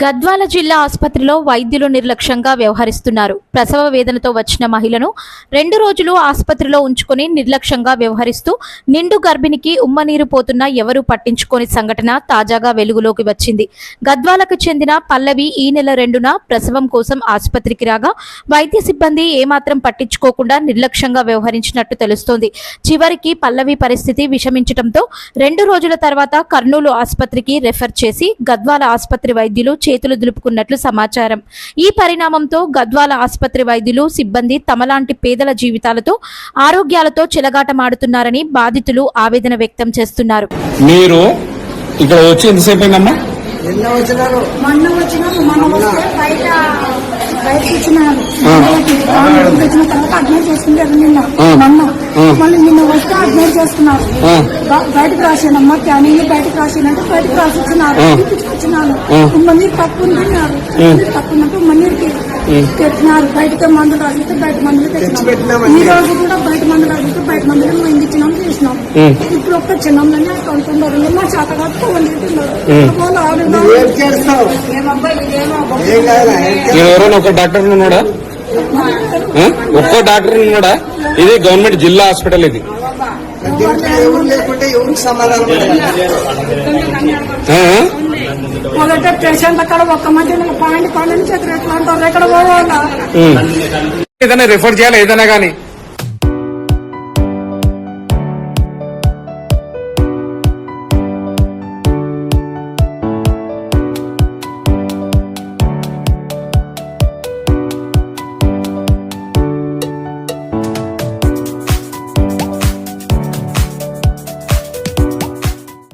గద్వాల జిల్లా ఆసుపత్రిలో వైద్యులు నిర్లక్ష్యంగా వ్యవహరిస్తున్నారు. ప్రసవ వేదనతో వచ్చిన మహిళను 2 రోజులు ఆసుపత్రిలో ఉంచుకొని నిర్లక్ష్యంగా వ్యవహరిస్తూ నిండు గర్భిణికి ఉమ్మనీరు పోతున్నా ఎవరూ పట్టించుకోని సంఘటన తాజాగా వెలుగులోకి వచ్చింది. గద్వాలకు చెందిన పల్లవి ఈ నెల 2న ప్రసవం కోసం ఆసుపత్రికి రాగా వైద్య సిబ్బంది ఏమాత్రం పట్టించుకోకుండా నిర్లక్ష్యంగా వ్యవహరించినట్టు తెలుస్తోంది. చివరికి పల్లవి పరిస్థితి విషమించడంతో 2 రోజుల తర్వాత కర్నూలు ఆసుపత్రికి రెఫర్ చేసి గద్వాల ఆసుపత్రి వైద్యులు చేతులు దులుపుకున్నట్లు సమాచారం. ఈ పరిణామంతో గద్వాల ఆసుపత్రి వైద్యులు సిబ్బంది తమలాంటి పేదల జీవితాలతో ఆరోగ్యాలతో చెలగాటమాడుతున్నారని బాధితులు ఆవేదన వ్యక్తం చేస్తున్నారు. మీరు ఇక్కడ వచ్చి ఎంతసేపు అయిందమ్మా? వచ్చిన తర్వాత అడ్మైట్ చేసుకుంటారు. మళ్ళీ నిన్న వస్తే అడ్మైట్ చేస్తున్నారు. బయటకు రాసానమ్మా క్యానింగ్ బయటకు రాసానంటే బయటకు రాసిచ్చినారు. ఇప్పించుకొచ్చినాను. మందికి తక్కువ తిన్నారు. తక్కువ మందికి పెట్టినారు. బయటకే మందులు రాసిస్తే బయట మందులు తెచ్చినాం. ఈ రోజు కూడా బయట మందులు రాసిస్తే బయట మందులు మేము ఇచ్చినాం చేసినాం. ఇప్పుడు ఒక్క చిన్నంలోనే కొంటున్నారు. మా చేత కట్టుకోవాలి. ఎవరైనా ఒక డాక్టర్ ఉన్నాడా? ఒక్కో డాక్టర్ ఉన్నాడా? ఇది గవర్నమెంట్ జిల్లా హాస్పిటల్. ఇది మొదట పేషెంట్ అక్కడ ఒక్క మంది పాయింట్ చేతులు ఎట్లా అంటారు. ఎక్కడ పోవాలా? ఏదైనా రిఫర్ చేయాలి ఏదైనా కానీ